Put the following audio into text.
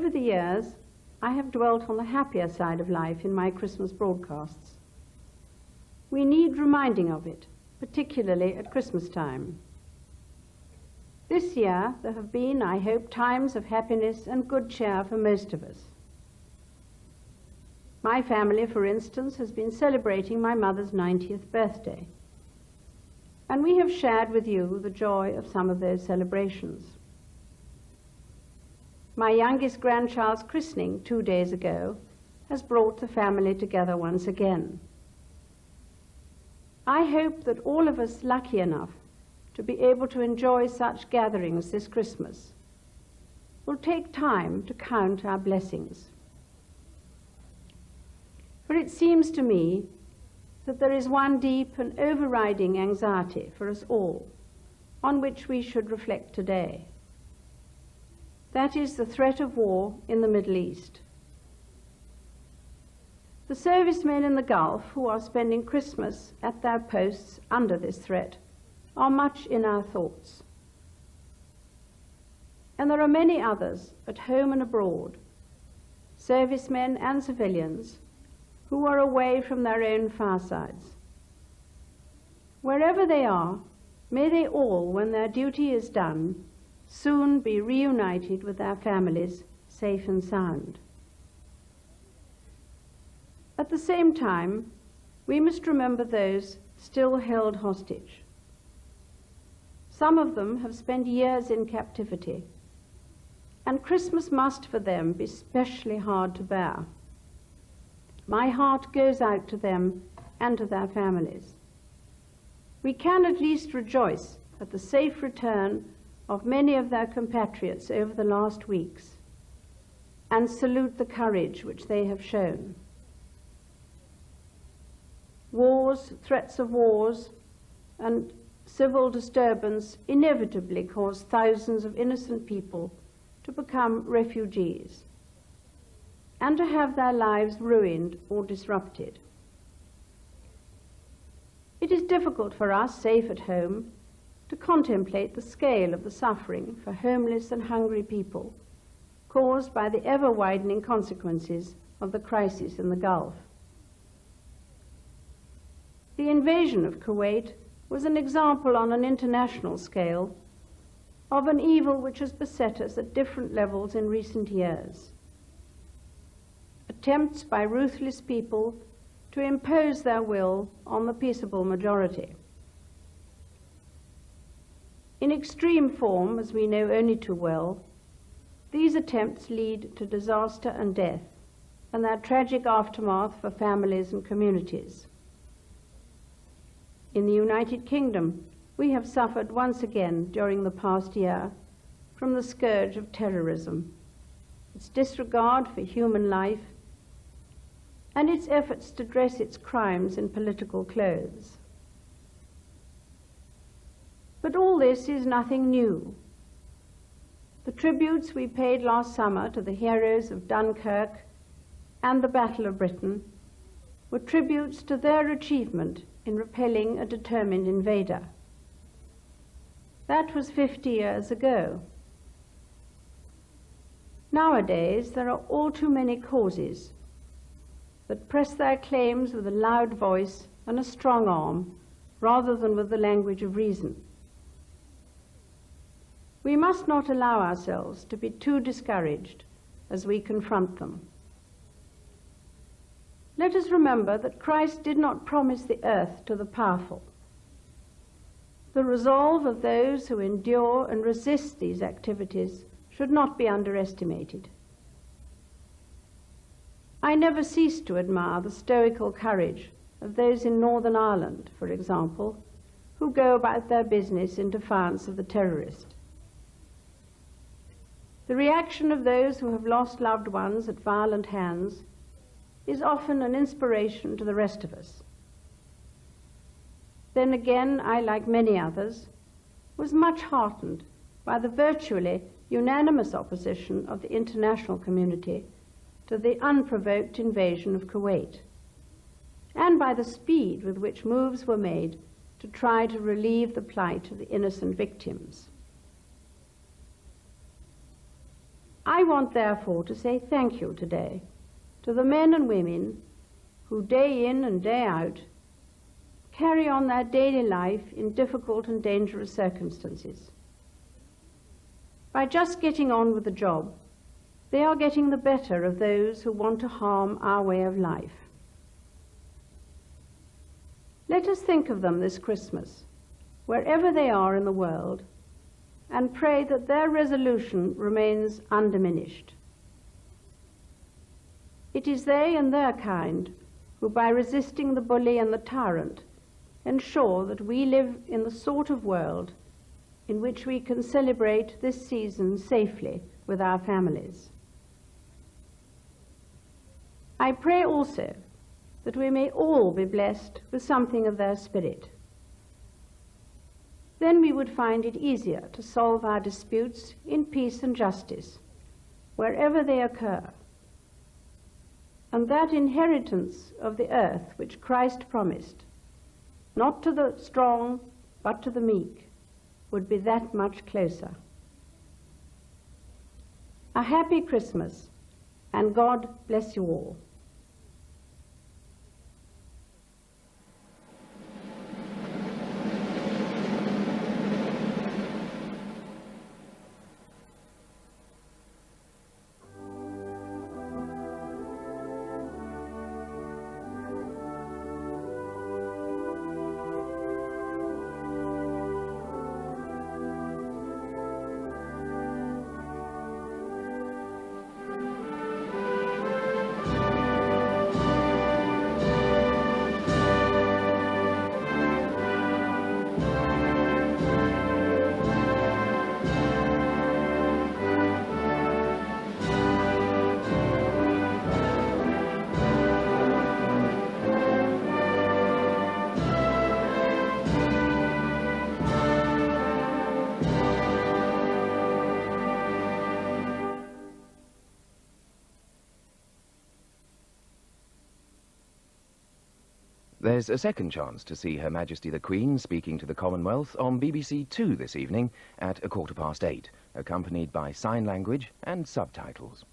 over the years, I have dwelt on the happier side of life in my Christmas broadcasts. We need reminding of it, particularly at Christmas time. This year there have been, I hope, times of happiness and good cheer for most of us. My family, for instance, has been celebrating my mother's 90th birthday, and we have shared with you the joy of some of those celebrations. My youngest grandchild's christening 2 days ago has brought the family together once again. I hope that all of us lucky enough to be able to enjoy such gatherings this Christmas will take time to count our blessings. For it seems to me that there is one deep and overriding anxiety for us all on which we should reflect today. That is the threat of war in the Middle East. The servicemen in the Gulf who are spending Christmas at their posts under this threat are much in our thoughts. And there are many others at home and abroad, servicemen and civilians, who are away from their own firesides. Wherever they are, may they all, when their duty is done, soon be reunited with their families, safe and sound. At the same time, we must remember those still held hostage. Some of them have spent years in captivity, and Christmas must for them be specially hard to bear. My heart goes out to them and to their families. We can at least rejoice at the safe return of many of their compatriots over the last weeks, and salute the courage which they have shown. Wars, threats of wars, and civil disturbance inevitably cause thousands of innocent people to become refugees and to have their lives ruined or disrupted. It is difficult for us, safe at home, to contemplate the scale of the suffering for homeless and hungry people caused by the ever-widening consequences of the crisis in the Gulf. The invasion of Kuwait was an example on an international scale of an evil which has beset us at different levels in recent years. Attempts by ruthless people to impose their will on the peaceable majority. In extreme form, as we know only too well, these attempts lead to disaster and death, and their tragic aftermath for families and communities. In the United Kingdom, we have suffered once again during the past year from the scourge of terrorism, its disregard for human life, and its efforts to dress its crimes in political clothes. But all this is nothing new. The tributes we paid last summer to the heroes of Dunkirk and the Battle of Britain were tributes to their achievement in repelling a determined invader. That was 50 years ago. Nowadays, there are all too many causes that press their claims with a loud voice and a strong arm, rather than with the language of reason. We must not allow ourselves to be too discouraged as we confront them. Let us remember that Christ did not promise the earth to the powerful. The resolve of those who endure and resist these activities should not be underestimated. I never cease to admire the stoical courage of those in Northern Ireland, for example, who go about their business in defiance of the terrorist. The reaction of those who have lost loved ones at violent hands is often an inspiration to the rest of us. Then again, I, like many others, was much heartened by the virtually unanimous opposition of the international community to the unprovoked invasion of Kuwait, and by the speed with which moves were made to try to relieve the plight of the innocent victims. I want, therefore, to say thank you today to the men and women who day in and day out carry on their daily life in difficult and dangerous circumstances. By just getting on with the job, they are getting the better of those who want to harm our way of life. Let us think of them this Christmas, wherever they are in the world, and pray that their resolution remains undiminished. It is they and their kind who, by resisting the bully and the tyrant, ensure that we live in the sort of world in which we can celebrate this season safely with our families. I pray also that we may all be blessed with something of their spirit. Then we would find it easier to solve our disputes in peace and justice, wherever they occur. And that inheritance of the earth which Christ promised, not to the strong, but to the meek, would be that much closer. A happy Christmas, and God bless you all. There's a second chance to see Her Majesty the Queen speaking to the Commonwealth on BBC Two this evening at 8:15, accompanied by sign language and subtitles.